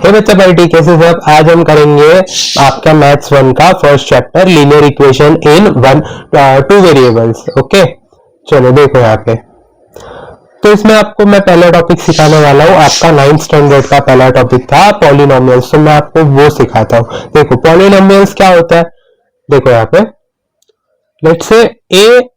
हे बच्चा पार्टी कैसे सब। आज हम करेंगे आपका मैथ्स 1 का first chapter linear equation in one two variables. Okay चलो देखो यहाँ पे। तो इसमें आपको मैं पहला टॉपिक सिखाने वाला हूँ। आपका 9th स्टैंडर्ड का पहला टॉपिक था पॉलिनोमियल्स, तो मैं आपको वो सिखाता हूँ। देखो पॉलिनोमियल्स क्या होता है, देखो यहाँ पे लेट्स से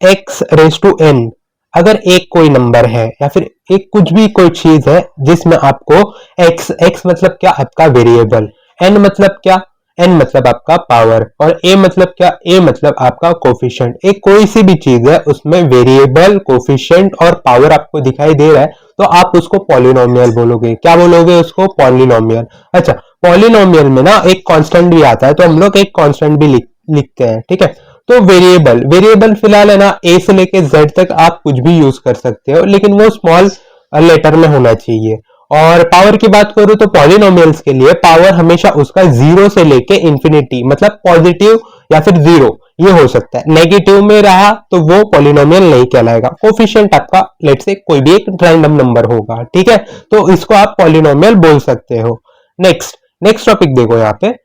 ax⁻n अगर एक कोई नंबर है या फिर एक कुछ भी कोई चीज है जिसमें आपको x मतलब क्या, आपका वेरिएबल, n मतलब क्या, n मतलब आपका पावर, और a मतलब क्या, a मतलब आपका कोफिशिएंट। एक कोई सी भी चीज है उसमें वेरिएबल, कोफिशिएंट और पावर आपको दिखाई दे रहा है तो आप उसको पॉलिनोमियल बोलोगे। क्या बोलोगे उसको? पॉलिनोमियल। अच्छा, पॉलिनोमियल में ना एक कांस्टेंट भी आता है तो हम लोग एक कांस्टेंट भी लिखते हैं, ठीक है। तो वेरिएबल फिलहाल है ना ए से लेके जेड तक आप कुछ भी यूज कर सकते हो, लेकिन वो स्मॉल लेटर में होना चाहिए। और पावर की बात करूं तो पॉलिनोमियल्स के लिए पावर हमेशा उसका 0 से लेके इंफिनिटी, मतलब पॉजिटिव या फिर 0 ये हो सकता है। नेगेटिव में रहा तो वो पॉलिनोमियल नहीं कहलाएगा। कोफिशिएंट आपका लेट्स से कोई भी एक रैंडम नंबर होगा, ठीक है, तो इसको आप पॉलिनोमियल बोल सकते हो। नेक्स्ट टॉपिक देखो यहाँ पे।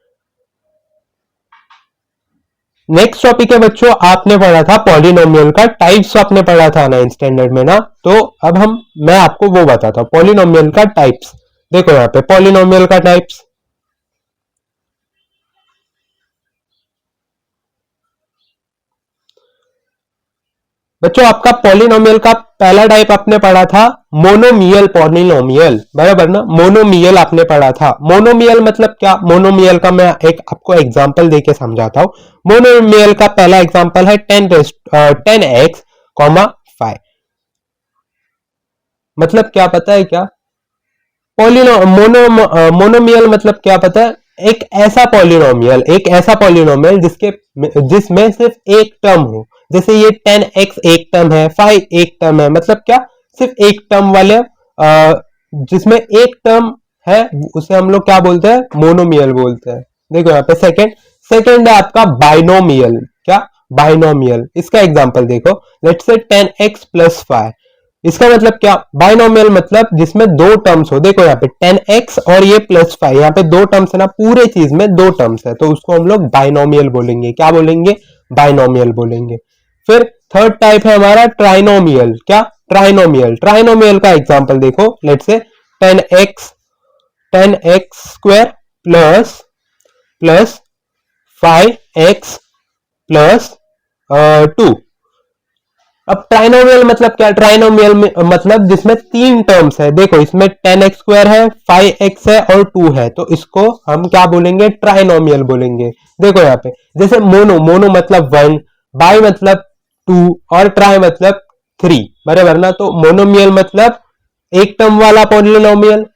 नेक्स्ट टॉपिक है बच्चों, आपने पढ़ा था पॉलिनोमियल का टाइप्स, आपने पढ़ा था 9th स्टैंडर्ड में ना। तो अब मैं आपको वो बताता हूं पॉलिनोमियल का टाइप्स। देखो यहाँ पे पॉलिनोमियल का टाइप्स। बच्चों आपका पॉलिनोमियल का पहला टाइप आपने पढ़ा था मोनोमियल पॉलिनोमियल, बराबर ना। मोनोमियल आपने पढ़ा था। मोनोमियल मतलब क्या? मोनोमियल का मैं एक आपको एग्जांपल देके समझाता हूं। मोनोमियल का पहला एग्जांपल है 10x, 5। मतलब क्या पता है क्या? मोनोमियल मतलब क्या पता है? एक ऐसा पॉलिनोमियल जिसमें सिर्फ एक टर्म हो। जैसे ये 10x एक टर्म है, 5 एक टर्म है, मतलब क्या, सिर्फ एक टर्म वाले जिसमें एक टर्म है उसे हम लोग क्या बोलते हैं? मोनोमियल बोलते हैं। देखो यहाँ पे सेकंड है आपका बाइनोमियल। क्या? बाइनोमियल। इसका एग्जांपल देखो, लेट्स से 10x + 5। इसका मतलब क्या? बाइनोमियल मतलब जिसमें दो टर्म्स हो। देखो यहाँ पे 10x और ये +5, यहाँ पे दो टर्म्स है ना, पूरे चीज में दो टर्म्स है, तो उसको हम लोग बाइनोमियल बोलेंगे। क्या बोलेंगे? बाइनोमियल बोलेंगे। फिर थर्ड टाइप है हमारा ट्राइनोमियल। क्या? ट्राइनोमियल का एग्जांपल देखो, लेट्स से 10x² प्लस 5x + 2। अब ट्राइनोमियल मतलब क्या? ट्राइनोमियल मतलब जिसमें तीन टर्म्स है। देखो इसमें 10x² है, 5x है और 2 है, तो इसको हम क्या बोलेंगे? ट्राइनोमियल बोलेंगे। देखो यहाँ पे जैसे मोनो मतलब 1, बाई मतलब 2 और ट्राई मतलब 3, बराबर ना। तो मोनोमियल मतलब एक टर्म वाला पॉलिनोमियल,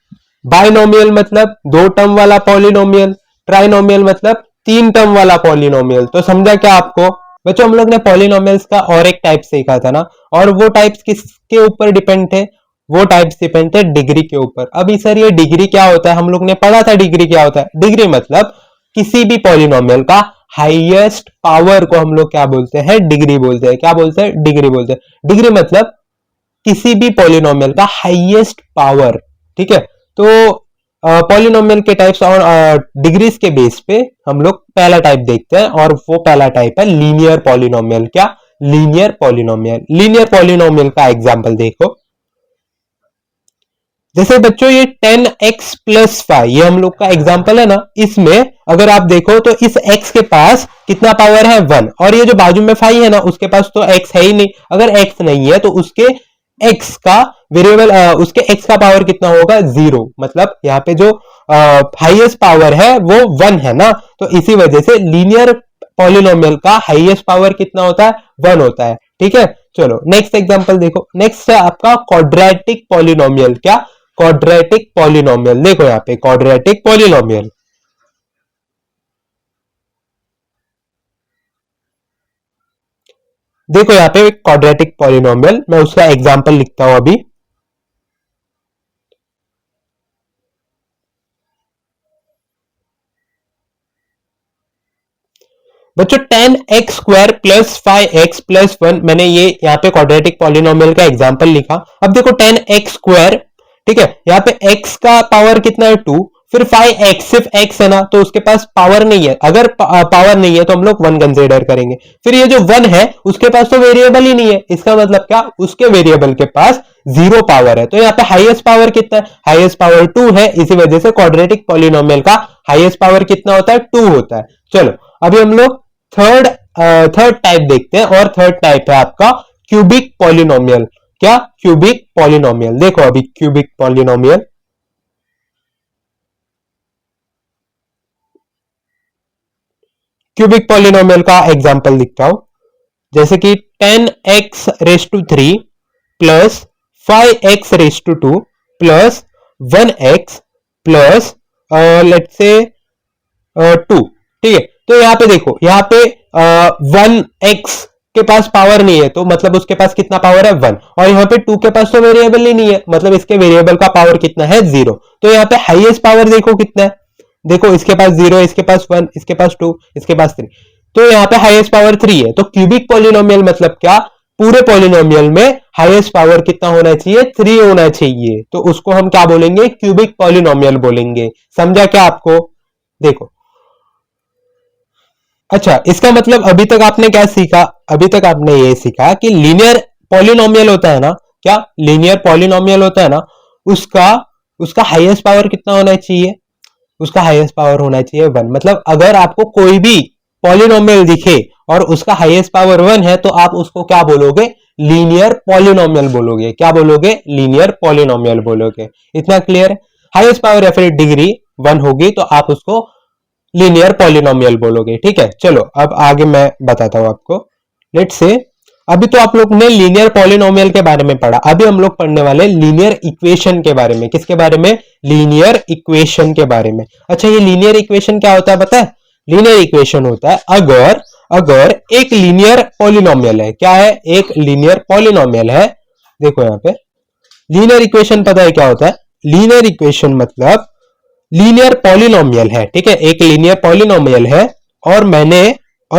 बाइनोमियल मतलब दो टर्म वाला पॉलिनोमियल, ट्राइनोमियल मतलब तीन टर्म वाला पॉलिनोमियल। तो समझा क्या आपको? बच्चों हम लोग ने पॉलिनोमियल्स का और एक टाइप सीखा था ना, और वो टाइप्स किसके ऊपर डिपेंड थे? वो टाइप्स डिपेंड थे डिग्री के ऊपर। अभी सर ये डिग्री क्या होता है? हम लोग ने पढ़ा था डिग्री क्या होता है। डिग्री मतलब किसी भी पॉलिनोमियल का हाईएस्ट पावर को हम लोग क्या बोलते हैं? डिग्री बोलते हैं। क्या बोलते हैं? डिग्री बोलते हैं। डिग्री मतलब किसी भी पॉलिनोमियल का हाईएस्ट पावर, ठीक है। तो पॉलिनोमियल के टाइप्स और डिग्रीज के बेस पे हम लोग पहला टाइप देखते हैं, और वो पहला टाइप है लीनियर पॉलिनोमियल। क्या? लीनियर पॉलिनोमियल का एग्जांपल देखो। जैसे बच्चों ये 10x + 5 ये हम लोग का एग्जांपल है ना, इसमें अगर आप देखो तो इस x के पास कितना पावर है? 1, और ये जो बाजू में 5 है ना उसके पास तो x है ही नहीं। अगर x नहीं है तो उसके x का वेरिएबल, उसके x का पावर कितना होगा? 0। मतलब यहाँ पे जो हाईएस्ट पावर है वो 1 है ना, तो इसी वजह से लीनियर पॉलिनोमियल का हाईएस्ट पावर कितना होता है? 1 होता है, ठीक है। चलो नेक्स्ट एग्जांपल देखो। नेक्स्ट है आपका क्वाड्रेटिक पॉलिनोमियल। क्या? Quadratic polynomial. देखो यहाँ पे क्वाड्रेटिक पॉलिनोमियल, देखो यहाँ पे क्वाड्रेटिक पॉलिनोमियल, मैं उसका एग्जांपल लिखता हूं अभी। बच्चों 10x² + 5x + 1, मैंने ये यहाँ पे क्वाड्रेटिक पॉलिनोमियल का एग्जांपल लिखा। अब देखो 10x², ठीक है, यहाँ पे x का पावर कितना है? 2, फिर 5x सिर्फ x है ना, तो उसके पास पावर नहीं है, अगर पावर नहीं है तो हम लोग 1 कंसीडर करेंगे। फिर ये जो 1 है उसके पास तो वेरिएबल ही नहीं है, इसका मतलब क्या, उसके वेरिएबल के पास 0 पावर है। तो यहाँ पे हाईएस्ट पावर कितना है, हाईएस्ट पावर 2 है, इसी वजह से क्वाड्रेटिक पॉलिनोमियल का हाईएस्ट पावर कितना होता है, 2 होता है। चलो अभी हम लोग थर्ड टाइप देखते हैं, और थर्ड टाइप है आपका क्यूबिक पॉलिनोमियल। क्या, क्यूबिक पॉलिनोमियल। देखो अभी क्यूबिक पॉलिनोमियल, क्यूबिक पॉलिनोमियल का एग्जांपल लिखता हूं, जैसे कि 10x raise to 3 plus 5x raise to 2 plus 1x plus let's say 2। ठीक है, तो यहां पे देखो, यहां पे 1x के पास पावर नहीं है, तो मतलब उसके पास कितना पावर है, 1। और यहाँ पे 2 के पास तो वेरिएबल ही नहीं है, मतलब इसके वेरिएबल का पावर कितना है, 0। तो यहाँ पे हाईएस्ट पावर देखो कितना है, देखो इसके पास 0, इसके पास 1, इसके पास 2, इसके पास 3, तो यहाँ पे हाईएस्ट पावर 3 है। तो क्यूबिक पॉलिनोमियल मतलब क्या, पूरे पॉलिनोमियल में हाईएस्ट पावर कितना होना चाहिए, 3 होना चाहिए, तो उसको हम क्या बोलेंगे, क्यूबिक पॉलिनोमियल बोलेंगे। समझा क्या आपको? देखो, अच्छा इसका मतलब अभी तक आपने क्या सीखा, अभी तक आपने ये सीखा कि लीनियर पॉलिनोमियल होता है ना, क्या लीनियर पॉलिनोमियल होता है ना, उसका उसका हाईएस्ट पावर कितना होना चाहिए, उसका हाईएस्ट पावर होना चाहिए 1। मतलब अगर आपको कोई भी पॉलिनोमियल दिखे और उसका हाईएस्ट पावर 1 है, तो आप उसको क्या बोलोगे, लीनियर पॉलिनोमियल बोलोगे। क्या बोलोगे, लीनियर पॉलिनोमियल बोलोगे। इतना क्लियर है? हाईएस्ट पावर या फिर डिग्री 1 होगी तो आप उसको लीनियर पॉलिनोमियल बोलोगे। ठीक है, चलो अब आगे मैं बताता हूं आपको। लेट्स से अभी तो आप लोग ने लीनियर पॉलिनोमियल के बारे में पढ़ा, अभी हम लोग पढ़ने वाले लीनियर इक्वेशन के बारे में। किसके बारे में, लीनियर इक्वेशन के बारे में। अच्छा ये लीनियर इक्वेशन क्या होता है पता है? लीनियर इक्वेशन होता है अगर अगर एक लीनियर पॉलिनोमियल है। क्या है, एक लीनियर पॉलिनोमियल है। देखो यहाँ पे लीनियर इक्वेशन पता है क्या होता है, लीनियर इक्वेशन मतलब लीनियर पॉलिनोमियल है। ठीक है, एक लीनियर पॉलिनोमियल है और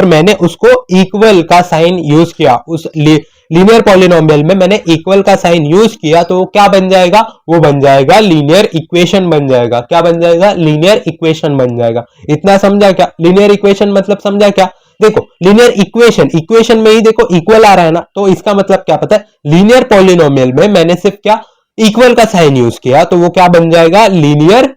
मैंने उसको इक्वल का साइन यूज किया, उस लीनियर पॉलिनोमियल में मैंने इक्वल का साइन यूज किया, तो वो क्या बन जाएगा, वो बन जाएगा लीनियर इक्वेशन बन जाएगा। क्या बन जाएगा, लीनियर इक्वेशन बन जाएगा। इतना समझा क्या, लीनियर इक्वेशन मतलब समझा क्या? देखो लीनियर इक्वेशन, इक्वेशन में ही देखो इक्वल आ रहा है ना, तो इसका मतलब क्या पता है, लीनियर पॉलिनोमियल में मैंने सिर्फ क्या, इक्वल का साइन यूज किया, तो वो क्या बन जाएगा, लीनियर,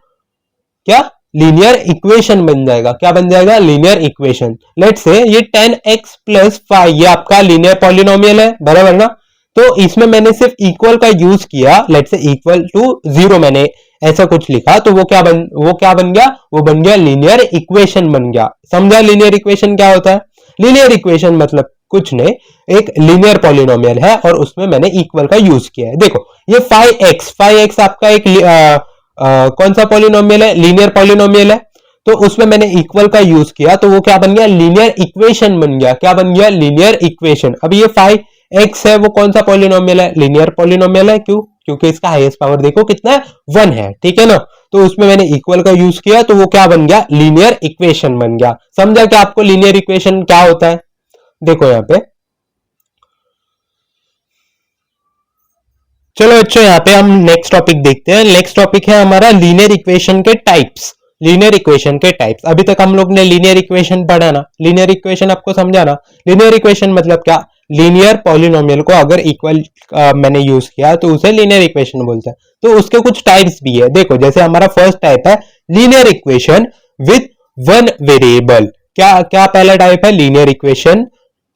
क्या, लीनियर इक्वेशन बन जाएगा। क्या बन जाएगा, लीनियर इक्वेशन। लेट्स से ये 10x प्लस 5 ये आपका लीनियर पॉलिनोमियल है, बराबर ना। तो इसमें मैंने सिर्फ इक्वल का यूज किया, लेट्स से इक्वल टू 0 मैंने ऐसा कुछ लिखा, तो वो क्या बन गया, वो बन गया लीनियर इक्वेशन बन गया। समझा लीनियर इक्वेशन क्या होता है? लीनियर इक्वेशन मतलब कुछ नहीं, एक लीनियर पॉलिनोमियल है और उसमें मैंने इक्वल का यूज किया है। देखो ये 5x आपका एक कौन सा पॉलिनोमियल है, लीनियर पॉलिनोमियल है, तो उसमें मैंने इक्वल का यूज किया, तो वो क्या बन गया, लीनियर इक्वेशन बन गया। क्या बन गया, लीनियर इक्वेशन। अब ये 5x है वो कौन सा पॉलिनोमियल है, लीनियर पॉलिनोमियल है। क्यों, क्योंकि इसका हाईएस्ट पावर देखो कितना है, 1 है। ठीक है ना, तो उसमें मैंने इक्वल का यूज किया, तो वो क्या बन गया, लीनियर इक्वेशन बन गया। समझा क्या आपको लीनियर इक्वेशन क्या होता है? देखो यहाँ पे, चलो अच्छा यहाँ पे हम नेक्स्ट टॉपिक देखते हैं। नेक्स्ट टॉपिक है हमारा लीनियर इक्वेशन के टाइप्स। लीनियर इक्वेशन के टाइप्स, अभी तक हम लोग ने लीनियर इक्वेशन पढ़ा ना, लीनियर इक्वेशन आपको समझा ना। लीनियर इक्वेशन मतलब क्या, लीनियर पॉलिनोमियल को अगर इक्वल मैंने यूज किया तो उसे लीनियर इक्वेशन बोलते हैं। तो उसके कुछ टाइप्स भी है। देखो जैसे हमारा फर्स्ट टाइप है लीनियर इक्वेशन विद 1 वेरिएबल। क्या क्या पहला टाइप है, लीनियर इक्वेशन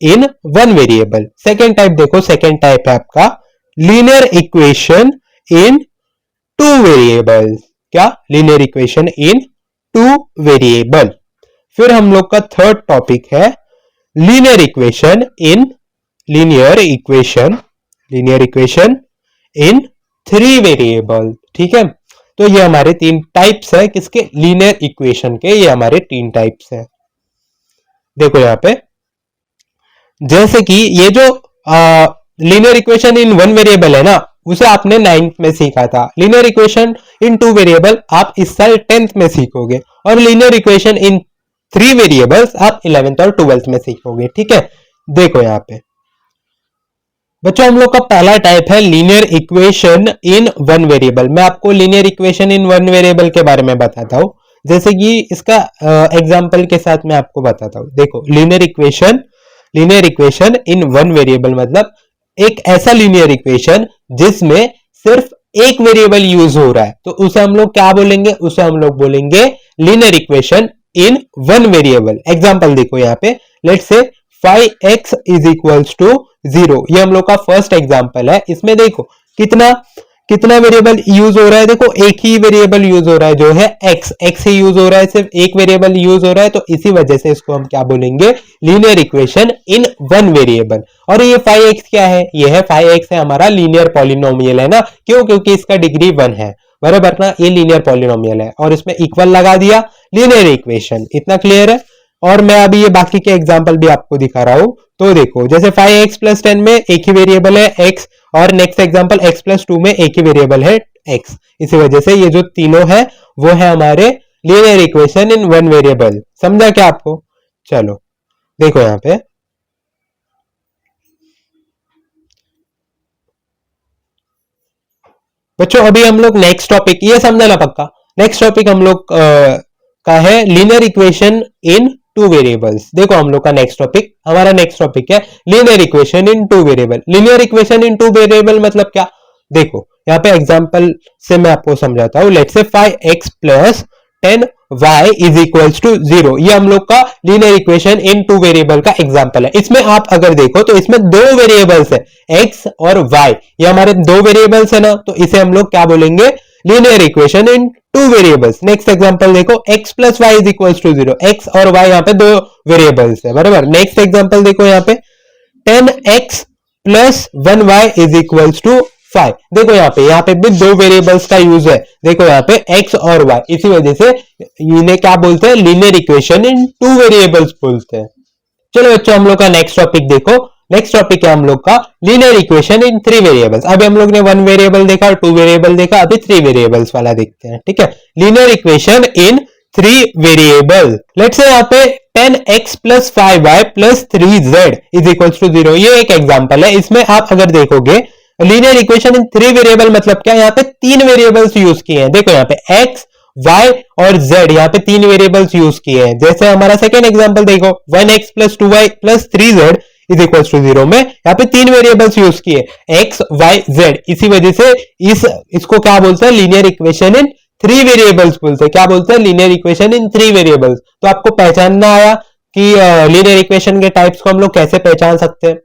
इन 1 वेरिएबल। सेकेंड टाइप देखो, सेकेंड टाइप है आपका लीनियर इक्वेशन इन 2 वेरिएबल। क्या, लीनियर इक्वेशन इन 2 वेरिएबल। फिर हम लोग का थर्ड टॉपिक है linear equation in linear equation in 3 variable. ठीक है, तो ये हमारे 3 टाइप्स है किसके, लीनियर इक्वेशन के। ये हमारे 3 टाइप्स है। देखो यहां पे जैसे कि ये जो लीनियर इक्वेशन इन 1 वेरिएबल है ना, उसे आपने 9th में सीखा था। लीनियर इक्वेशन इन 2 वेरिएबल आप इस साल 10th में सीखोगे, और लीनियर इक्वेशन इन 3 वेरिएबल्स आप 11th और 12th में सीखोगे। ठीक है, देखो यहाँ पे बच्चों हम लोग का पहला टाइप है linear equation in one variable. मैं आपको linear equation in one variable के बारे में बताता हूं, जैसे कि इसका एग्जांपल के साथ मैं आपको बताता हूं। देखो linear equation in one variable मतलब एक ऐसा लीनियर इक्वेशन जिसमें सिर्फ एक वेरिएबल यूज हो रहा है, तो उसे हम लोग क्या बोलेंगे, उसे हम लोग बोलेंगे linear equation in one variable. Example देखो यहाँ पे, लेट्स से 5x इज इक्वल्स टू 0, ये हम लोग का फर्स्ट एग्जांपल है। इसमें देखो कितना कितना वेरिएबल यूज हो रहा है, देखो एक ही वेरिएबल यूज हो रहा है जो है x ही यूज हो रहा है, सिर्फ एक वेरिएबल यूज हो रहा है, तो इसी वजह से इसको हम क्या बोलेंगे, linear equation in one variable. और ये 5x क्या है, ये है 5x है हमारा लीनियर पॉलिनोमियल है ना, क्यों, क्योंकि इसका डिग्री 1 है, बराबर ना, ये लीनियर पॉलिनोमियल है और इसमें इक्वल लगा दिया, लीनियर इक्वेशन। इतना क्लियर है। और मैं अभी ये बाकी के एग्जांपल भी आपको दिखा रहा हूं, तो देखो जैसे 5x प्लस 10 में एक ही वेरिएबल है x, और नेक्स्ट एग्जांपल x प्लस 2 में एक ही वेरिएबल है x, इसी वजह से ये जो तीनों है वो है हमारे linear equation in one variable. समझा क्या आपको? चलो देखो यहां पे बच्चों, अभी हम लोग नेक्स्ट टॉपिक, ये समझा ना पक्का, नेक्स्ट टॉपिक हम लोग का है linear equation in two variables. देखो हम लोग का नेक्स्ट टॉपिक, हमारा नेक्स्ट टॉपिक है linear equation in two variable. Linear equation in two variable मतलब क्या, देखो यहाँ पे एग्जांपल से मैं आपको समझाता हूं। Let's say 5x plus 10y is equals to 0, ये हम लोग का linear equation in two variable का एग्जांपल है। इसमें आप अगर देखो तो इसमें दो वेरिएबल्स है, x और y, ये हमारे दो वेरिएबल्स है ना, तो इसे हम लोग क्या बोलेंगे, linear equation in two variables. Next example देखो, x plus y is equals to 0, x और y यहाँ पे दो वेरिएबल्स है, बराबर। नेक्स्ट एग्जांपल देखो यहाँ पे 10x plus 1y is equals to 5, देखो यहाँ पे भी दो वेरिएबल्स का यूज है, देखो यहाँ पे x और y, इसी वजह से इन्हें क्या बोलते हैं, linear equation in two variables बोलते हैं। चलो बच्चों हम लोग का नेक्स्ट टॉपिक देखो, नेक्स्ट टॉपिक है हम लोग का linear equation in three variables. अभी हम लोग ने वन वेरिएबल देखा, टू वेरिएबल देखा, अभी थ्री वेरिएबल्स वाला देखते हैं, ठीक है। Linear equation in three variable, let's say यहाँ पे 10x plus 5y plus 3z is equal to 0, ये एक एग्जांपल है। इसमें आप अगर देखोगे linear equation in three variable मतलब क्या, यहाँ पे तीन वेरिएबल्स यूज किए हैं, देखो यहाँ पे x y और z, यहाँ पे तीन वेरिएबल्स यूज किए हैं। जैसे हमारा सेकेंड एग्जांपल देखो 1x plus 2y plus 3z is equal to 0 में यहाँ पे तीन वेरिएबल्स यूज किए, x y z, इसी वजह से इसको क्या बोलते हैं, linear equation in three variables बोलते हैं। क्या बोलते हैं, linear equation in three variables. तो आपको पहचानना आया कि लीनियर इक्वेशन के टाइप्स को हम लोग कैसे पहचान सकते हैं,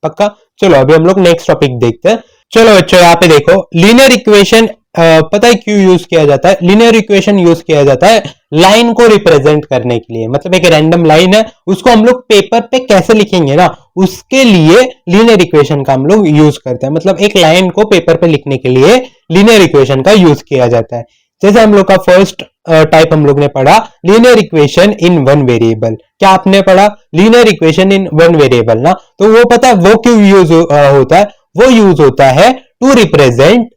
पक्का। चलो अभी हम लोग नेक्स्ट टॉपिक देखते हैं। चलो बच्चों यहाँ पे देखो, लीनियर इक्वेशन पता है क्यों यूज किया जाता है, लीनियर इक्वेशन यूज किया जाता है लाइन को रिप्रेजेंट करने के लिए। मतलब एक रैंडम लाइन है, उसको हम लोग पेपर पे कैसे लिखेंगे ना, उसके लिए लीनियर इक्वेशन का हम लोग यूज करते हैं। मतलब एक लाइन को पेपर पे लिखने के लिए लीनियर इक्वेशन का यूज किया जाता है। जैसे हम लोग का फर्स्ट टाइप हम लोग ने पढ़ा linear equation in one variable. क्या आपने पढ़ा, linear equation in one variable ना, तो वो पता है वो क्यों यूज होता है, वो यूज होता है to represent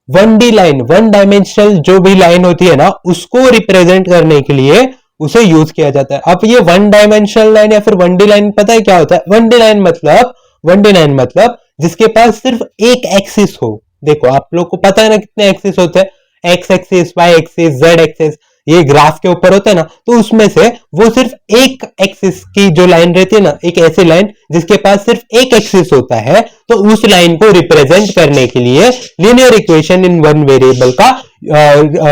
1D line, one dimensional जो भी लाइन होती है ना, उसको रिप्रेजेंट करने के लिए उसे यूज किया जाता है। अब ये वन डायमेंशनल लाइन या फिर 1D लाइन पता है क्या होता है, 1D लाइन मतलब जिसके पास सिर्फ एक एक्सिस हो। देखो आप लोग को पता है ना कितने एक्सिस होते हैं, x axis, y axis, z axis, ये ग्राफ के ऊपर होता है ना, तो उसमें से वो सिर्फ एक एक्सिस की जो लाइन रहती है ना, एक ऐसी लाइन जिसके पास सिर्फ एक एक्सिस होता है, तो उस लाइन को रिप्रेजेंट करने के लिए linear equation in one variable का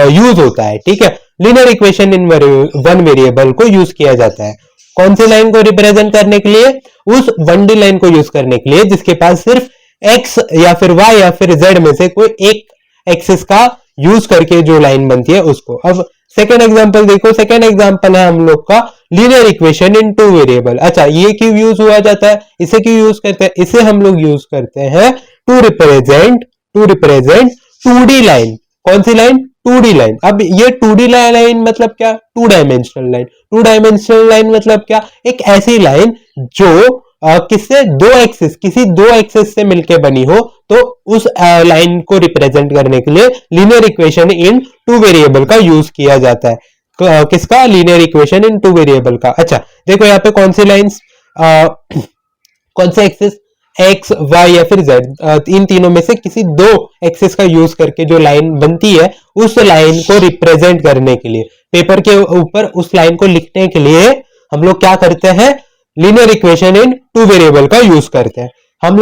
यूज होता है, ठीक है। Linear equation in one variable को यूज किया जाता है कौन सी लाइन को रिप्रेजेंट करने के लिए, उस 1D लाइन को यूज करने के लिए जिसके पास सिर्फ x या फिर y या फिर z में से कोई एक एक्सिस का यूज करके जो लाइन बनती है उसको। अब सेकेंड एग्जांपल देखो, सेकेंड एग्जांपल है हम लोग का linear equation in two variable. अच्छा ये क्यों यूज हुआ जाता है, इसे क्यों यूज करते हैं, इसे हम लोग यूज करते हैं टू रिप्रेजेंट 2D लाइन। कौन सी लाइन, 2D लाइन। अब ये 2D लाइन मतलब क्या, two dimensional line. Two dimensional line मतलब क्या, एक ऐसी लाइन जो किससे, किसी दो एक्सिस से मिलकर बनी हो, तो उस लाइन को रिप्रेजेंट करने के लिए linear equation in two variable का यूज किया जाता है। किसका, linear equation in two variable का। अच्छा देखो यहाँ पे कौन सी लाइंस, कौन से एक्सिस, एक्स वाई या फिर जेड, इन तीनों में से किसी दो एक्सिस का यूज करके जो लाइन बनती है उस लाइन को रिप्रेजेंट करने के लिए, पेपर के ऊपर उस लाइन को लिखने के लिए हम लोग क्या करते हैं, linear equation in two variable का यूज करते हैं। हम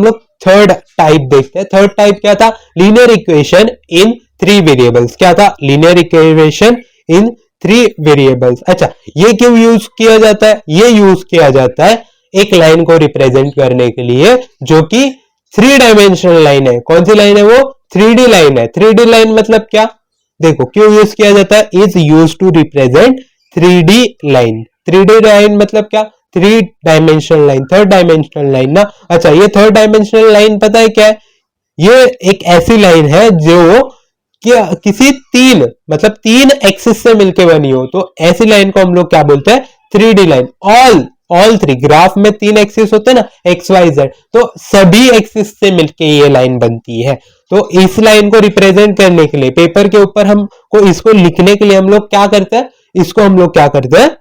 लोग थर्ड टाइप देखते हैं। थर्ड टाइप क्या था, linear equation in three variables. क्या था, linear equation in three variables. अच्छा, ये क्यों यूज किया जाता है, ये यूज किया जाता है एक लाइन को रिप्रेजेंट करने के लिए जो कि थ्री डायमेंशनल लाइन है। कौन सी लाइन है वो, 3D लाइन है। 3D लाइन मतलब क्या, देखो क्यों यूज किया जाता है, is use to represent 3D line. 3D line मतलब क्या, three dimensional line, third dimensional line ना। अच्छा, ये थर्ड डायमेंशनल लाइन पता है क्या है, ये एक ऐसी लाइन है जो किसी तीन एक्सिस से मिलकर बनी हो, तो ऐसी लाइन को हम लोग क्या बोलते हैं, 3D line. All three, graph में तीन एक्सिस होते हैं ना, एक्स वाई जेड, तो सभी एक्सिस से मिलके ये लाइन बनती है। तो इस लाइन को रिप्रेजेंट करने के लिए पेपर के ऊपर हमको इसको लिखने के लिए हम लोग क्या करते हैं, इसको हम लोग क्या करते हैं,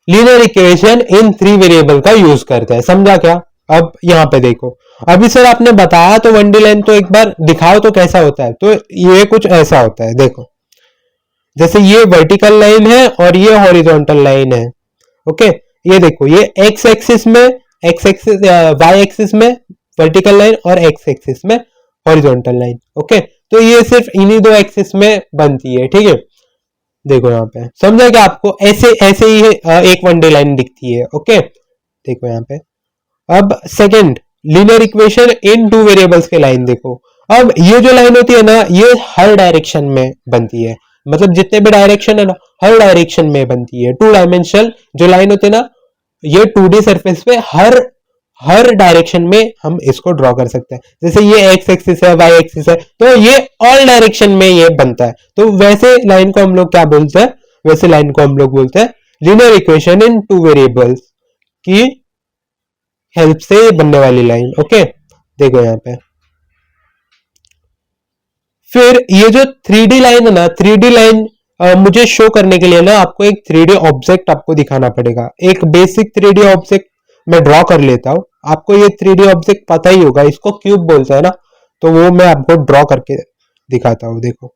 linear equation in three variable का यूज करते हैं। समझा क्या। अब यहां पे देखो, अभी सर आपने बताया तो 1D लाइन, तो एक बार दिखाओ तो कैसा होता है। तो ये कुछ ऐसा होता है, देखो जैसे ये वर्टिकल लाइन है और ये हॉरिजॉन्टल लाइन है। ओके, ये देखो, ये एक्स एक्सिस में, वाई एक्सिस में वर्टिकल लाइन और एक्स एक्सिस में हॉरिजॉन्टल लाइन। ओके, तो ये सिर्फ इन्हीं दो एक्सिस में बनती है। ठीक है, देखो यहाँ पे समझा क्या आपको, ऐसे ऐसे ही एक 1D लाइन दिखती है। ओके, देखो यहाँ पे। अब second, linear equation in two variables के लाइन देखो। अब ये जो लाइन होती है ना, ये हर डायरेक्शन में बनती है, मतलब जितने भी डायरेक्शन है ना, हर डायरेक्शन में बनती है। टू डायमेंशनल जो लाइन होती है ना, ये 2D सरफेस पे हर डायरेक्शन में हम इसको ड्रॉ कर सकते हैं। जैसे ये एक्स एक्सिस है, वाई एक्सिस है, तो ये ऑल डायरेक्शन में ये बनता है। तो वैसे लाइन को हम लोग क्या बोलते हैं, वैसे लाइन को हम लोग बोलते हैं linear equation in two variables की हेल्प से बनने वाली लाइन। ओके, देखो यहाँ पे। फिर ये जो 3D लाइन है ना, 3D लाइन मुझे शो करने के लिए ना आपको एक 3D ऑब्जेक्ट आपको दिखाना पड़ेगा। एक बेसिक 3D ऑब्जेक्ट मैं ड्रॉ कर लेता हूं, आपको ये 3D ऑब्जेक्ट पता ही होगा, इसको क्यूब बोलते हैं ना, तो वो मैं आपको ड्रॉ करके दिखाता हूं। देखो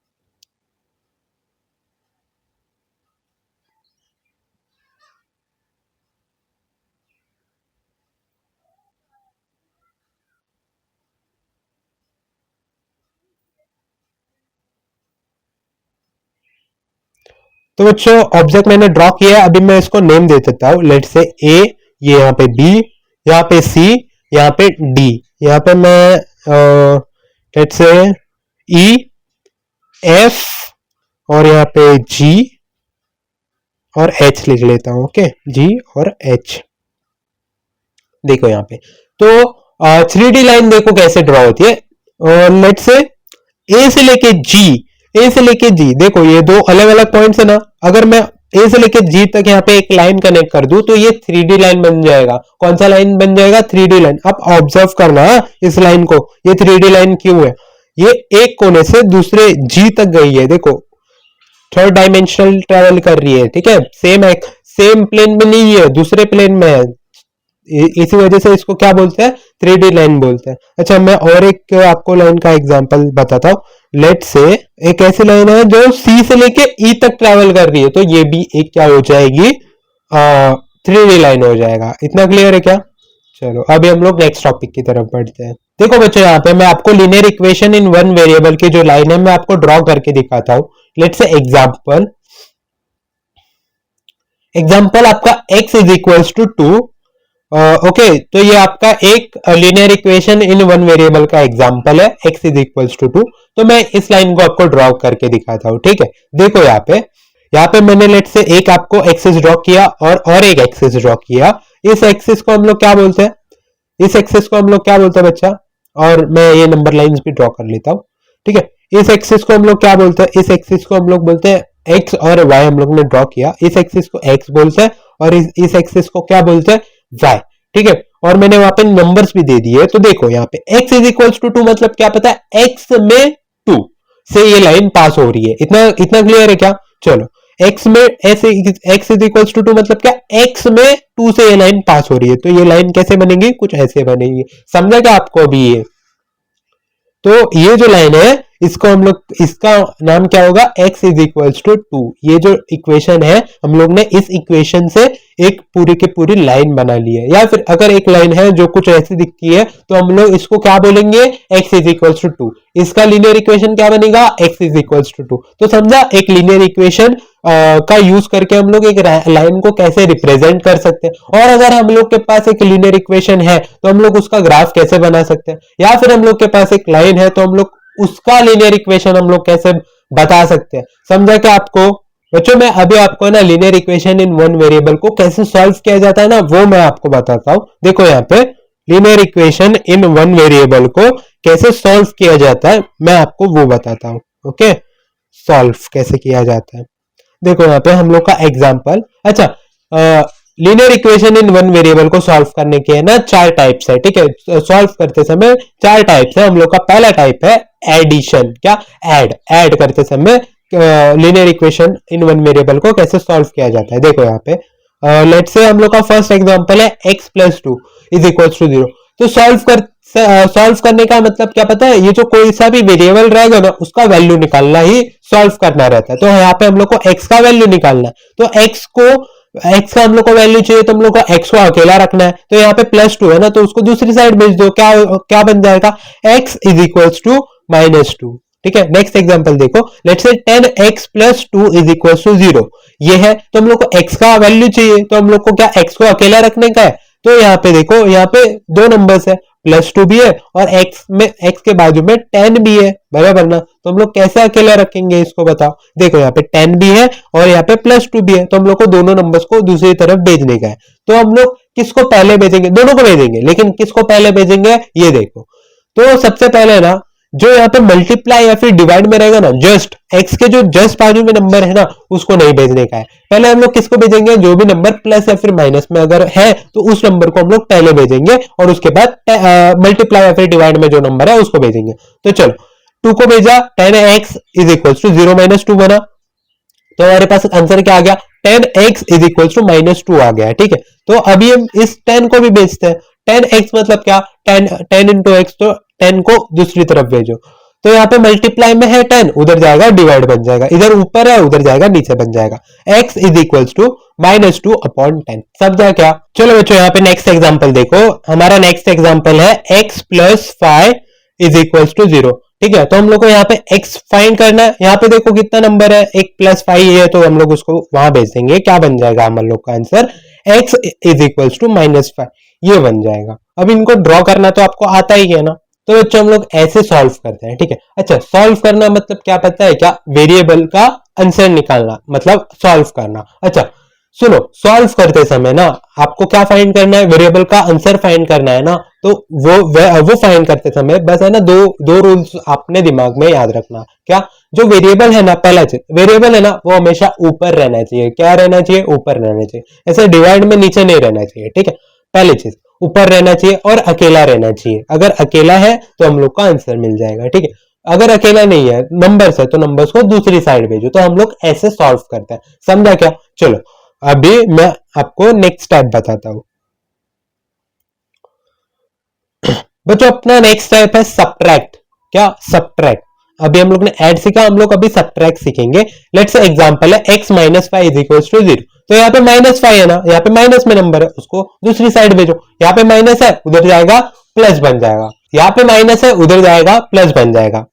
तो बच्चों, ऑब्जेक्ट मैंने ड्रॉ किया है, अभी मैं इसको नेम दे देता हूं। लेट से ए, ये यहाँ पे बी, यहाँ पे सी, यहाँ पे डी, यहाँ पे मैं लेट से ई, एफ और यहाँ पे जी और एच लिख लेता हूं। ओके, जी और एच। देखो यहाँ पे, तो 3D लाइन देखो कैसे ड्रॉ होती है। लेट से ए से लेके जी, ए से लेके जी, देखो ये दो अलग अलग पॉइंट्स है ना, अगर मैं ए से लेके जी तक यहाँ पे एक लाइन कनेक्ट कर दूं तो ये 3D लाइन बन जाएगा। कौन सा लाइन बन जाएगा, 3D लाइन। अब ऑब्जर्व करना इस लाइन को, ये 3D लाइन क्यों है, ये एक कोने से दूसरे जी तक गई है, देखो थर्ड डायमेंशनल ट्रेवल कर रही है। ठीक है, सेम प्लेन में नहीं है, दूसरे प्लेन में है, इसी वजह से इसको क्या बोलते हैं, 3D लाइन बोलते हैं। अच्छा, मैं और एक आपको लाइन का एग्जांपल बताता हूं। लेट से एक ऐसी लाइन है जो सी से लेके ई तक ट्रैवल कर रही है, तो ये भी एक क्या हो जाएगी, 3D लाइन हो जाएगा। इतना क्लियर है क्या। चलो अभी हम लोग नेक्स्ट टॉपिक की तरफ बढ़ते हैं। देखो बच्चों, यहाँ पे मैं आपको linear equation in one variable की जो लाइन है मैं आपको ड्रॉ करके दिखाता हूं। लेट से एग्जाम्पल आपका x is equals to 2। Okay, तो ये आपका एक linear equation in one variable का एग्जांपल है, x इज इक्वल्स टू 2। तो मैं इस लाइन को आपको ड्रॉ करके दिखाता हूं। ठीक है, देखो यहाँ पे मैंने लेट से एक आपको एक्सिस ड्रॉ किया और एक एक्सिस ड्रॉ किया। इस एक्सिस को हम लोग क्या बोलते हैं, इस एक्सिस को हम लोग क्या बोलते हैं बच्चा, और मैं ये नंबर लाइंस भी ड्रॉ कर लेता हूँ। ठीक है, इस एक्सिस को हम लोग क्या बोलते हैं, इस एक्सिस को हम लोग बोलते हैं x और y। हम लोग ने ड्रॉ किया, इस एक्सिस को x बोलते हैं और इस एक्सिस को क्या बोलते हैं, y। ठीक है, और मैंने वहां पे नंबर्स भी दे दिए। तो देखो यहाँ पे x इज इक्वल्स टू 2 मतलब क्या पता है, x में 2 से ये लाइन पास हो रही है। इतना क्लियर है क्या। चलो x में x इज इक्वल टू 2 मतलब क्या, x में 2 से ये लाइन पास हो रही है, तो ये लाइन कैसे बनेगी, कुछ ऐसे बनेगी। समझा क्या आपको अभी ये? तो ये जो लाइन है इसको हम लोग, इसका नाम क्या होगा, x इज इक्वल टू 2। ये जो इक्वेशन है हम लोग ने इस इक्वेशन से एक पूरी की पूरी लाइन बना ली है। या फिर अगर एक लाइन है जो कुछ ऐसी दिखती है तो हम लोग इसको क्या बोलेंगे, x इज इक्वल टू 2। इसका लीनियर इक्वेशन क्या बनेगा, x इज इक्वल टू 2। तो समझा एक लीनियर इक्वेशन का यूज करके हम लोग एक लाइन को कैसे रिप्रेजेंट कर सकते हैं। और अगर हम लोग के पास एक लीनियर इक्वेशन है तो हम लोग उसका ग्राफ कैसे बना सकते हैं, या फिर हम लोग के पास एक लाइन है तो हम लोग उसका लीनियर इक्वेशन हम लोग कैसे बता सकते हैं। समझा क्या आपको बच्चों? मैं अभी आपको ना linear equation in one variable को कैसे सॉल्व किया जाता है ना, वो मैं आपको बताता हूं। देखो यहाँ पे linear equation in one variable को कैसे सॉल्व किया जाता है मैं आपको वो बताता हूं। ओके, सॉल्व कैसे किया जाता है, देखो यहाँ पे हम लोग का एग्जाम्पल। अच्छा, linear equation in one variable को सॉल्व करने के ना 4 टाइप्स है, ठीक है। सॉल्व करते समय 4 टाइप्स है। हम लोग का पहला टाइप है एडिशन, क्या, ऐड करते समय linear equation in one variable को कैसे सॉल्व किया जाता है। देखो यहाँ पे लेट्स से हम लोग का फर्स्ट एग्जांपल है x + 2 इज इक्वल टू 0। तो सॉल्व करने का मतलब क्या पता है, ये जो कोई सा भी वेरिएबल रहेगा ना उसका वैल्यू निकालना ही सॉल्व करना रहता है। तो यहाँ पे हम लोग को x का वैल्यू निकालना है, तो x का हम लोग को वैल्यू चाहिए तो हम लोग को x को अकेला रखना है। तो यहाँ पे +2 है ना, तो उसको दूसरी साइड भेज दो, क्या बन जाएगा, x इज इक्वल टू -2। ठीक है, नेक्स्ट एग्जांपल देखो, let's say 10x + 2 is equal to 0। ये है तो हम लोग को x का वैल्यू चाहिए, तो हम लोग को क्या x को अकेला रखने का है। तो यहाँ पे देखो, यहाँ पे 2 नंबर्स है, +2 भी है और x के बाजू में 10 भी है, बराबर ना। तो हम लोग कैसे अकेला रखेंगे इसको बताओ। देखो यहाँ पे 10 भी है और यहाँ पे +2 भी है, तो हम लोग को दोनों नंबर्स को दूसरी तरफ भेजने का है। तो हम लोग किसको पहले भेजेंगे, दोनों को भेजेंगे, लेकिन किसको पहले भेजेंगे ये देखो। तो सबसे पहले ना जो यहाँ पे मल्टीप्लाई या फिर डिवाइड में रहेगा ना, जस्ट x के जो जस्ट बाजू में नंबर है ना उसको नहीं भेजने का है। पहले हम लोग किसको भेजेंगे, जो भी नंबर प्लस या फिर माइनस में अगर है तो उस नंबर को हम लोग पहले भेजेंगे और उसके बाद मल्टीप्लाई या फिर डिवाइड में जो नंबर है उसको भेजेंगे। तो चलो 2 को भेजा, 10x इज इक्वल टू 0 - 2 बना, तो हमारे पास आंसर क्या आ गया, 10x इज इक्वल टू -2 आ गया। ठीक है, तो अभी हम इस 10 को भी भेजते हैं। 10x मतलब क्या, 10 इंटू x, तो 10 को दूसरी तरफ भेजो। तो यहाँ पे मल्टीप्लाई में है 10, उधर जाएगा डिवाइड बन जाएगा, इधर ऊपर है उधर जाएगा नीचे बन जाएगा। x is equal to -2/10। समझा क्या? चलो बच्चों यहाँ पे नेक्स्ट एग्जांपल देखो, हमारा नेक्स्ट एग्जांपल है x + 5 इज इक्वल टू 0। ठीक है, तो हम लोग को यहाँ पे x फाइंड करना है। यहाँ पे देखो कितना नंबर है, 1 + 5 है, तो हम लोग उसको वहां भेज देंगे। क्या बन जाएगा हम लोग का answer, x is equal to -5, ये बन जाएगा। अब इनको ड्रॉ करना तो आपको आता ही है ना, तो बच्चों हम लोग ऐसे सॉल्व करते हैं। ठीक है, अच्छा सॉल्व करना मतलब क्या पता है क्या, वेरिएबल का आंसर निकालना मतलब सॉल्व करना। अच्छा सुनो, सॉल्व करते समय ना आपको क्या फाइंड करना है, वेरिएबल का आंसर फाइंड करना है ना। तो वो फाइंड करते समय बस है ना, दो रूल्स आपने दिमाग में याद रखना। क्या, जो वेरिएबल है ना, पहला चीज वेरिएबल है ना वो हमेशा ऊपर रहना चाहिए। क्या रहना चाहिए, ऊपर रहना चाहिए। ऐसे डिवाइड में नीचे नहीं रहना चाहिए। ठीक है, पहली चीज ऊपर रहना चाहिए और अकेला रहना चाहिए। अगर अकेला है तो हम लोग का आंसर मिल जाएगा। ठीक है, अगर अकेला नहीं है, नंबर्स है, तो नंबर्स को दूसरी साइड भेजो। तो हम लोग ऐसे सॉल्व करते हैं। समझा क्या? चलो अभी मैं आपको नेक्स्ट स्टेप बताता हूं। बच्चों अपना नेक्स्ट स्टेप है सब्ट्रैक्ट। क्या, सब्ट्रैक्ट। अभी हम लोग ने ऐड सीखा, हम लोग अभी सब्ट्रैक्ट सीखेंगे। लेट्स से एग्जांपल है x - 5 इज इक्वल टू 0। तो यहाँ पे -5 है ना, यहाँ पे माइनस में नंबर है, उसको दूसरी साइड भेजो। यहाँ पे माइनस है, उधर जाएगा प्लस बन जाएगा। यहाँ पे माइनस है, उधर जाएगा प्लस बन जाएगा।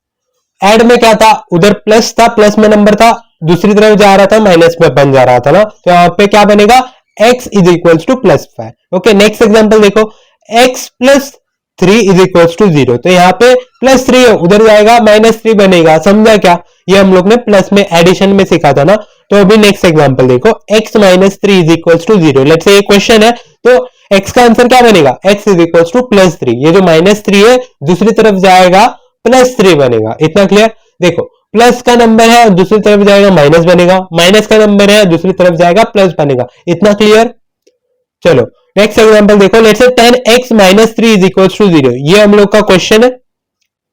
ऐड में क्या था, उधर प्लस था, प्लस में नंबर था, दूसरी तरफ जा रहा था, माइनस में बन जा रहा था ना। तो यहाँ पे क्या बनेगा, x is equal to +5। Okay, next example देखो, x + 3 इज इक्वल टू 0। तो यहाँ पे +3 है, उधर जाएगा -3 बनेगा। समझा क्या? ये हम लोग ने प्लस में एडिशन में सीखा था ना। तो अभी नेक्स्ट एग्जांपल देखो, x - 3 is equal to 0। Let's say ये क्वेश्चन है, तो x का आंसर क्या बनेगा, x इज इक्वल टू +3। ये जो -3 है दूसरी तरफ जाएगा +3 बनेगा। इतना क्लियर? देखो प्लस का नंबर है, दूसरी तरफ जाएगा माइनस बनेगा, माइनस का नंबर है, दूसरी तरफ जाएगा प्लस बनेगा। इतना क्लियर? चलो नेक्स्ट एग्जांपल देखो, let's say 10x - 3 is equal to 0। ये हम लोग का क्वेश्चन है।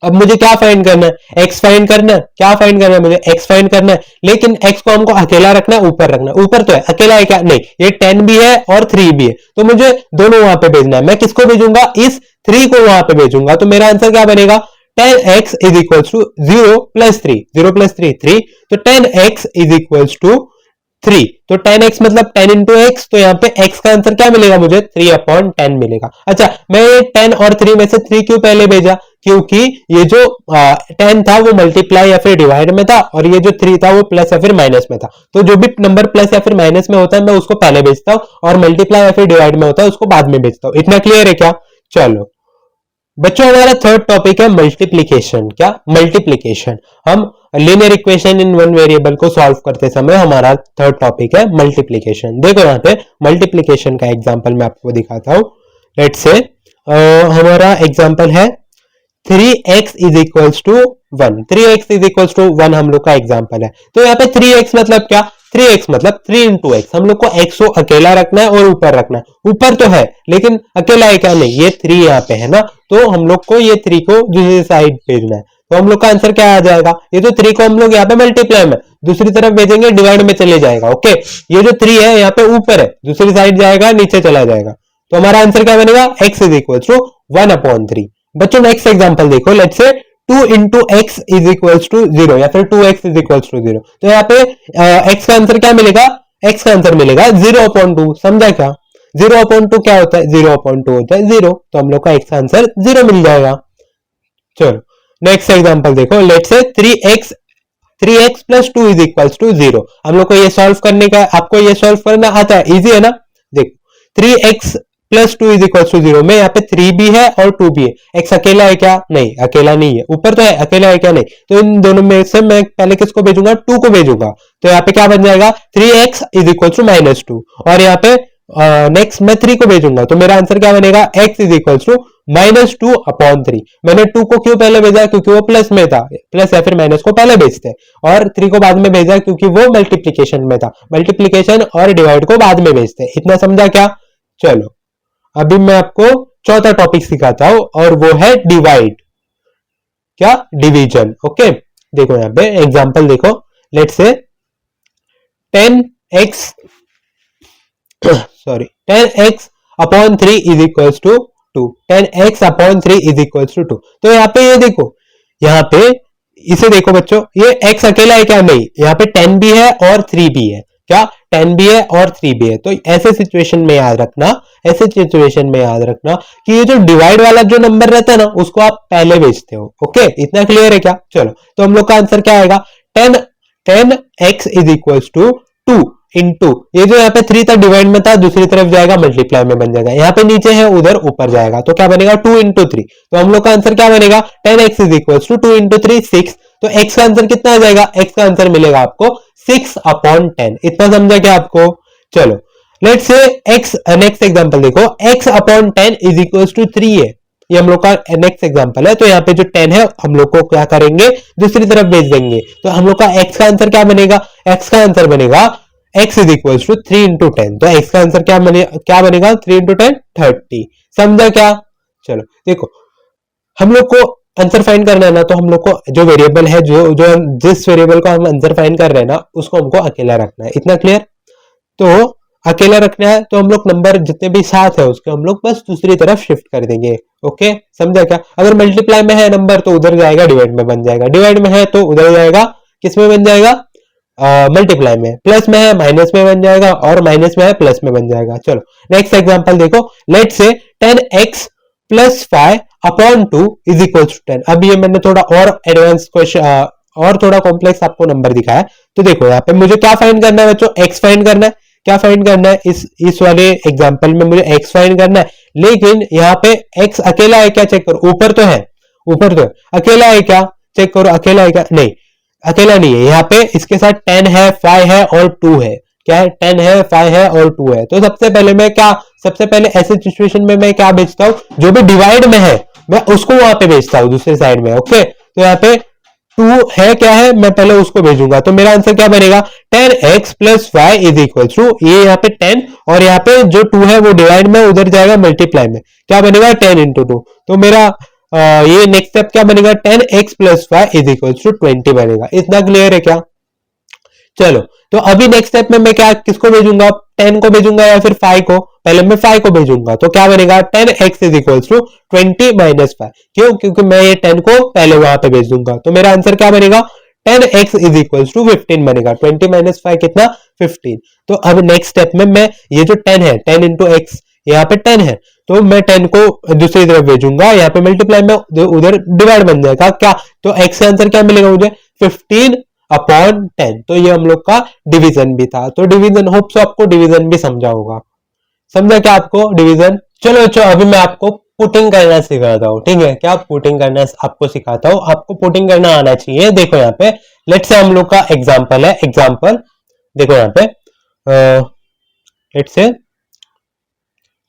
अब मुझे क्या फाइंड करना है, x फाइंड करना है, क्या फाइंड करना है मुझे, x फाइंड करना है, लेकिन x को हमको अकेला रखना है, ऊपर रखना है, ऊपर तो है, अकेला है क्या, नहीं, ये 10 भी है और 3 भी है, तो मुझे दोनों वहां पे भेजना है, मैं किसको भेजूंगा, इस 3 को वहां पे भेजूंगा, तो मेरा आंसर क्या बनेगा, 10x is equal to 0 plus 3, 0 plus 3 3, तो 10x इज इक्वल टू 3, तो 10x मतलब 10 इंटू एक्स, तो यहाँ पे x का आंसर क्या मिलेगा मुझे, 3/10 मिलेगा। अच्छा, मैं ये 10 और 3 में से 3 क्यों पहले भेजा, क्योंकि ये जो 10 था वो मल्टीप्लाई या फिर डिवाइड में था, और ये जो 3 था वो प्लस या फिर माइनस में था, तो जो भी नंबर प्लस या फिर माइनस में होता है मैं उसको पहले भेजता हूँ, और मल्टीप्लाई या फिर डिवाइड में होता है उसको बाद में भेजता हूँ। इतना क्लियर है क्या? चलो बच्चों, हमारा थर्ड टॉपिक है मल्टीप्लीकेशन। क्या? मल्टीप्लीकेशन। हम linear equation in one variable को सॉल्व करते समय हमारा थर्ड टॉपिक है मल्टीप्लीकेशन। देखो यहाँ पे मल्टीप्लीकेशन का एग्जांपल मैं आपको दिखाता हूं। लेट्स से हमारा एग्जांपल है 3x is equals to 1, 3x is equals to 1 हम लोग का एग्जांपल है। तो यहाँ पे 3x मतलब क्या, 3x मतलब 3 इंटू एक्स, हम लोग को x को अकेला रखना है और ऊपर रखना है, ऊपर तो है लेकिन अकेला है क्या, नहीं, ये 3 यहाँ पे है ना, तो हम लोग को ये 3 को दूसरी साइड भेजना है, तो हम लोग का आंसर क्या आ जाएगा, ये तो 3 को हम लोग यहाँ पे मल्टीप्लाई में दूसरी तरफ भेजेंगे, डिवाइड में चले जाएगा। ओके, ये जो 3 है यहाँ पे ऊपर है, दूसरी साइड जाएगा, नीचे चला जाएगा, तो हमारा आंसर क्या बनेगा, x इज इक्वल टू 1/3। बच्चों नेक्स्ट एग्जांपल देखो, let's say 2 into x is equals to 0 या फिर 2x इज इक्वल्स टू 0, तो यहाँ पे x का आंसर क्या मिलेगा, x का आंसर मिलेगा 0/2। समझा क्या? 0/2 क्या होता है, 0/2 होता है 0, तो हम लोग का x का आंसर 0 मिल जाएगा। चलो नेक्स्ट एग्जांपल देखो, let's say 3x plus 2 is equals to 0। हम लोग को ये सॉल्व करने का, आपको ये सॉल्व करना आता है, इजी है ना। देखो 3x plus 2 is equals to 0 में यहाँ पे 3 भी है और 2 भी है, x अकेला है क्या, नहीं, अकेला नहीं है, ऊपर तो है, अकेला है क्या, नहीं, तो इन दोनों में से मैं पहले किसको भेजूंगा, 2 को भेजूंगा, तो यहाँ पे क्या बन जाएगा, 3x इज इक्वल टू -2, और यहाँ पे नेक्स्ट मैं 3 को भेजूंगा, तो मेरा आंसर क्या बनेगा, x इज इक्वल टू -2/3। मैंने 2 को क्यों पहले भेजा, क्योंकि वो प्लस में था, प्लस या फिर माइनस को पहले भेजते हैं, और 3 को बाद में भेजा क्योंकि वो मल्टीप्लीकेशन में था, मल्टीप्लीकेशन और डिवाइड को बाद में भेजते हैं। इतना समझा क्या? चलो अभी मैं आपको चौथा टॉपिक सिखाता हूं, और वो है डिवाइड, क्या, डिवीजन। ओके, देखो यहाँ पे एग्जांपल देखो, let's say 10x 10x/3 is equals to 2, 10x/3 is equals to 2। तो यहाँ पे ये देखो, यहाँ पे इसे देखो बच्चों, ये x अकेला है क्या, नहीं, यहाँ पे 10 भी है और 3 भी है, क्या, 10 भी है और 3 भी है, तो ऐसे सिचुएशन में याद रखना, ऐसे सिचुएशन में याद रखना कि ये जो डिवाइड वाला जो नंबर रहता है ना, उसको आप पहले भेजते हो। ओके, इतना क्लियर है क्या? चलो, तो हम लोग का आंसर क्या आएगा, 10x is equals to 2 into, ये जो यहाँ पे 3 था डिवाइड में था, दूसरी तरफ जाएगा मल्टीप्लाई में बन जाएगा, यहाँ पे नीचे है उधर ऊपर जाएगा, तो क्या बनेगा, 2 इंटू 3, तो हम लोग का आंसर क्या बनेगा, 10x is equals to 2 into 3 6, तो x का आंसर कितना आ जाएगा, x का आंसर मिलेगा आपको 6/10। इतना समझा क्या आपको? चलो let's say x, next example देखो, x/10 इज इक्वल्स टू 3 है, ये हम लोग का नेक्स्ट एग्जांपल है, तो यहाँ पे जो 10 है हम लोग को क्या करेंगे, दूसरी तरफ भेज देंगे, तो हम लोग का x का आंसर क्या बनेगा, x का आंसर बनेगा x is equals to 3 into 10, तो x का आंसर क्या बनेगा 3 इंटू 10 30। समझा क्या? चलो देखो, हम लोग को आंसर फाइंड करना है ना, तो हम लोग को जो वेरिएबल है, जो जो जिस वेरिएबल को हम आंसर फाइंड कर रहे हैं ना, उसको हमको अकेला रखना है। इतना क्लियर? तो अकेला रखना है, तो हम लोग नंबर जितने भी साथ है उसके हम लोग बस दूसरी तरफ शिफ्ट कर देंगे। ओके, समझा क्या? अगर मल्टीप्लाई में है नंबर तो उधर जाएगा, डिवाइड में बन जाएगा, डिवाइड में है तो उधर जाएगा, किस में बन जाएगा, मल्टीप्लाई में, प्लस में है माइनस में बन जाएगा, और माइनस में है प्लस में बन जाएगा। चलो नेक्स्ट एग्जांपल देखो, let's say 10x plus 5/2 is equal to 10। अब ये मैंने थोड़ा और एडवांस क्वेश्चन और थोड़ा कॉम्प्लेक्स आपको नंबर दिखाया, तो देखो यहाँ पे मुझे क्या फाइंड करना है बच्चों, x फाइंड करना है। क्या फाइंड करना है, इस वाले एग्जांपल में मुझे x फाइंड करना है, लेकिन यहाँ पे x अकेला है क्या, चेक करो, ऊपर तो है, ऊपर तो है, अकेला है क्या, चेक करो, अकेला है क्या, नहीं, अकेला नहीं है, यहाँ पे इसके साथ 10 है, 5 है और 2 है, क्या है, 10 है, 5 है और 2 है। तो सबसे पहले ऐसे सिचुएशन में मैं क्या बेचता हूँ, जो भी डिवाइड में है मैं उसको वहां पे भेजता हूँ दूसरी साइड में। ओके, तो यहाँ पे 2 है, क्या है, मैं पहले उसको भेजूंगा, तो मेरा आंसर क्या बनेगा, 10x plus 5 is equal to, ये यहाँ पे 10 और यहाँ पे जो 2 है वो डिवाइड में उधर जाएगा मल्टीप्लाई में, क्या बनेगा 10 इंटू 2, तो मेरा ये नेक्स्ट स्टेप क्या बनेगा, 10x plus y is equal to 20 बनेगा। इतना क्लियर है क्या? चलो, तो अभी नेक्स्ट स्टेप में मैं क्या किसको भेजूंगा, 10 को भेजूंगा या फिर 5 को? पहले मैं 5 को भेजूंगा, तो क्या बनेगा 10x is equal to 20 minus 5। क्यों? क्योंकि मैं ये 10 को पहले वहां पे भेज दूंगा, तो मेरा आंसर क्या बनेगा 10x इज इक्वल टू 15 बनेगा। 20 माइनस 5 कितना, 15। तो अब नेक्स्ट स्टेप में मैं ये जो 10 है, 10 इंटू एक्स, यहाँ पे 10 है, तो मैं 10 को दूसरी तरफ भेजूंगा, यहाँ पे मल्टीप्लाई में उधर डिवाइड बन जाएगा क्या, तो x का आंसर क्या मिलेगा मुझे 15 अपॉन 10। तो ये हम लोग का डिवीजन भी था। तो डिवीजन, होप सो आपको डिवीजन भी समझा होगा। समझा क्या आपको डिवीजन? चलो अभी मैं आपको पुटिंग करना सिखाता हूँ, ठीक है? क्या पुटिंग करना आपको सिखाता हूँ, आपको पुटिंग करना आना चाहिए। देखो यहाँ पे लेट्स से हम लोग का एग्जांपल है, एग्जांपल देखो यहाँ पे let's say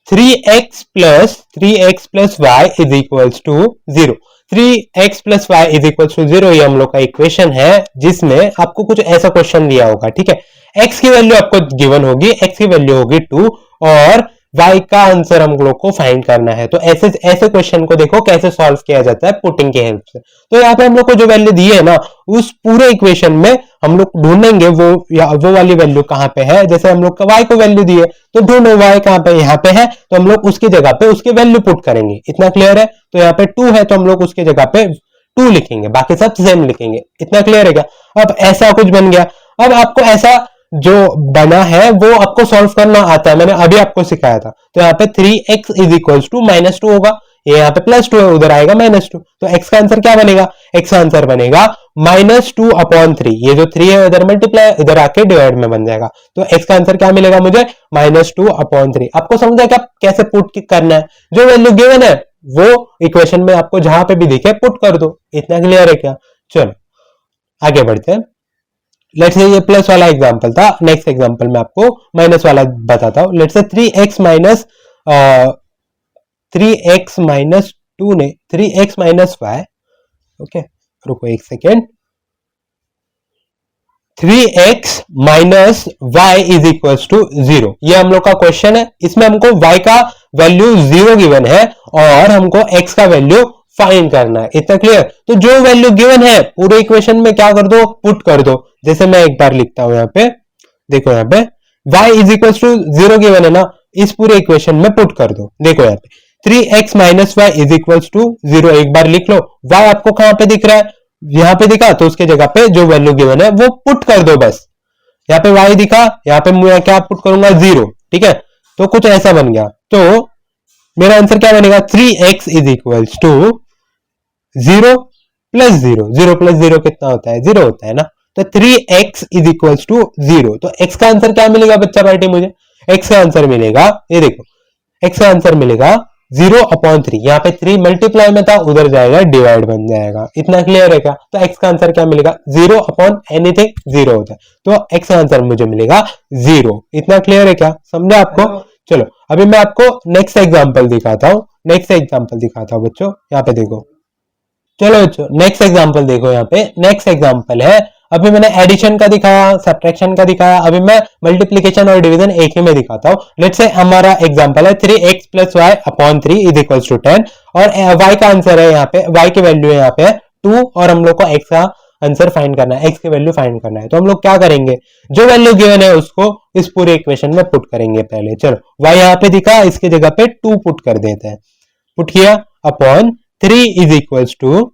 3x plus y is equals to 0। 3x plus y is equals to 0 ये हम लोग का इक्वेशन है, जिसमें आपको कुछ ऐसा क्वेश्चन दिया होगा, ठीक है? x की वैल्यू आपको गिवन होगी, x की वैल्यू होगी 2 और y का आंसर हम लोग को फाइंड करना है। तो ऐसे ऐसे क्वेश्चन को देखो कैसे सॉल्व किया जाता है पुटिंग की हेल्प से। तो यहाँ पे हम लोग को जो वैल्यू दी है ना, उस पूरे इक्वेशन में हम लोग ढूंढेंगे वो वाली वैल्यू कहाँ पे है। जैसे हम लोग का y को वैल्यू दी है, तो ढूंढो y कहाँ पे, यहाँ पे है, तो हम लोग उसकी जगह पे उसकी वैल्यू पुट करेंगे। इतना क्लियर है? तो यहाँ पे 2 है, तो हम लोग उसकी जगह पे 2 लिखेंगे, बाकी सब सेम लिखेंगे। इतना क्लियर है क्या? अब ऐसा कुछ बन गया। अब आपको ऐसा जो बना है वो आपको सॉल्व करना आता है, मैंने अभी आपको सिखाया था। तो यहाँ पे 3x इज इक्वल टू -2 होगा, ये यहाँ पे +2 है, उधर आएगा -2। तो x का आंसर क्या बनेगा, x का आंसर बनेगा -2 अपॉन 3। ये जो 3 है इधर मल्टीप्लाई, इधर आके डिवाइड में बन जाएगा। तो x का आंसर क्या मिलेगा मुझे, -2 अपॉन 3। आपको समझा क्या कैसे पुट करना है? जो वैल्यू गिवन है वो इक्वेशन में आपको जहां पे भी दिखे पुट कर दो। इतना क्लियर है क्या? चलो आगे बढ़ते हैं। लेट्स से ये प्लस वाला एग्जांपल था, नेक्स्ट एग्जांपल में आपको माइनस वाला बताता हूं। लेट्स से 3x माइनस 2 ने 3x माइनस वाई, ओके रुको एक second, 3x minus y is equal to 0। ये हम लोग का क्वेश्चन है, इसमें हमको y का वैल्यू 0 गिवन है और हमको x का वैल्यू फाइंड करना है। इतना क्लियर? तो जो वैल्यू गिवन है पूरे इक्वेशन में क्या कर दो, पुट कर दो। जैसे मैं एक बार लिखता हूं यहाँ पे, देखो यहाँ पे y is equal to 0 given है ना, इस पूरे इक्वेशन में पुट कर दो। देखो यहाँ पे 3x minus y is equal to 0 एक बार लिख लो। y आपको कहां पे दिख रहा है, यहाँ पे दिखा, तो उसके जगह पे जो वैल्यू गिवन है वो पुट कर दो बस। यहाँ पे y दिखा, यहाँ पे मैं क्या पुट करूंगा 0, ठीक है? तो कुछ ऐसा बन गया। तो मेरा आंसर क्या बनेगा, 3x is equal to 0 plus 0। 0 plus 0 कितना होता है, 0 होता है ना। तो 3x इज इक्वल टू 0। तो x का आंसर क्या मिलेगा बच्चा पार्टी मुझे, x का आंसर मिलेगा, ये देखो x का आंसर मिलेगा 0 अपॉन 3। यहाँ पे 3 मल्टीप्लाई में था, उधर जाएगा डिवाइड बन जाएगा। इतना क्लियर है क्या? तो x का आंसर क्या मिलेगा, 0 अपॉन एनीथिंग 0 होता है, तो x का आंसर मुझे मिलेगा 0। इतना क्लियर है क्या? समझा आपको? चलो अभी मैं आपको नेक्स्ट एग्जांपल दिखाता हूँ, नेक्स्ट एग्जांपल दिखाता हूँ बच्चों। यहाँ पे देखो, चलो बच्चों नेक्स्ट एग्जांपल देखो। यहाँ पे नेक्स्ट एग्जांपल है, अभी मैंने एडिशन का दिखाया, सब्ट्रैक्शन का दिखाया, अभी मैं मल्टीप्लिकेशन और डिवीजन एक ही में दिखाता हूँ। लेट्स से हमारा एग्जांपल है 3x plus y upon 3 is equal to 10 और y का आंसर है, यहाँ पे y की वैल्यू है यहाँ पे 2 और हम लोग को x का आंसर फाइंड करना है, x की वैल्यू फाइंड करना है। तो हम लोग क्या करेंगे, जो वैल्यू गिवन है उसको इस पूरे इक्वेशन में पुट करेंगे पहले। चलो y यहाँ पे दिखा, इसकी जगह पे 2 पुट कर देते हैं, पुट किया अपॉन 3 इज इक्वल्स टू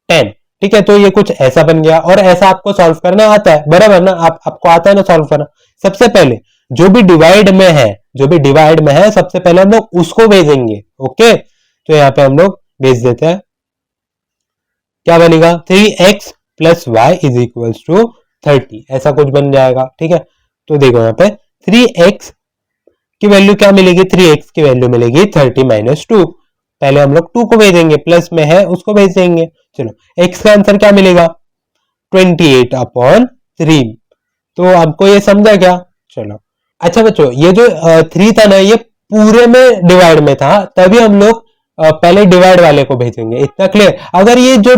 10, ठीक है? तो ये कुछ ऐसा बन गया और ऐसा आपको सॉल्व करना आता है, बराबर ना? आपको आता है ना सॉल्व करना। सबसे पहले जो भी डिवाइड में है सबसे पहले हम लोग उसको भेजेंगे, ओके? तो यहाँ पे हम लोग भेज देते हैं, क्या बनेगा 3x plus y is equal to 30, ऐसा कुछ बन जाएगा, ठीक है? तो देखो यहाँ पे 3x की वैल्यू क्या मिलेगी, 3x की वैल्यू मिलेगी 30 माइनस 2। पहले हम लोग 2 को भेजेंगे, प्लस में है उसको भेज देंगे। चलो x का आंसर क्या मिलेगा 28 अपॉन 3। तो आपको ये समझा क्या? चलो अच्छा बच्चों, ये जो 3 था ना, ये पूरे में डिवाइड में था, तभी हम लोग पहले डिवाइड वाले को भेजेंगे। इतना क्लियर? अगर ये जो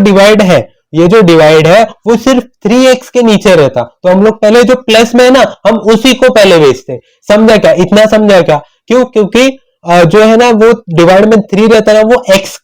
डिवाइड है वो सिर्फ 3x के नीचे रहता, तो हम लोग पहले जो प्लस में है ना, हम उसी को पहले भेजते। समझा क्या? इतना समझा क्या? क्यों? क्योंकि जो है ना वो डिवाइड में 3 रहता है ना, वो x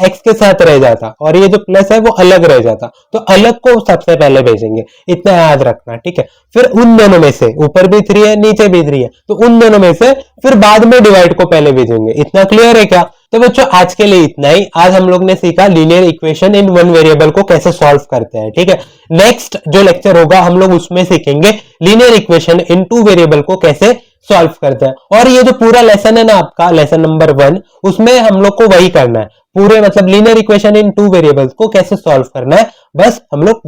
x के साथ रह जाता और ये जो प्लस है वो अलग रह जाता, तो अलग को सबसे पहले भेजेंगे, इतना याद रखना, ठीक है। फिर उन दोनों में से, ऊपर भी 3 है नीचे भी 3 है, तो उन दोनों में से फिर बाद में डिवाइड को पहले भेजेंगे। इतना क्लियर है क्या? तो बच्चों आज के लिए इतना ही। आज हम लोग ने सीखा linear equation in one variable को कैसे सॉल्व करते हैं, ठीक है। नेक्स्ट जो लेक्चर होगा हम लोग उसमें सीखेंगे linear equation in two variable को कैसे सॉल्व करते हैं। और ये जो पूरा लेसन है ना आपका, लेसन नंबर 1, उसमें हम लोग को वही करना है, पूरे मतलब linear equation in two variables को कैसे सॉल्व करना है, बस हम लोग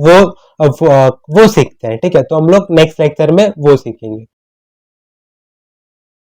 वो सीखते हैं, ठीक है। तो हम लोग नेक्स्ट लेक्चर में वो सीखेंगे।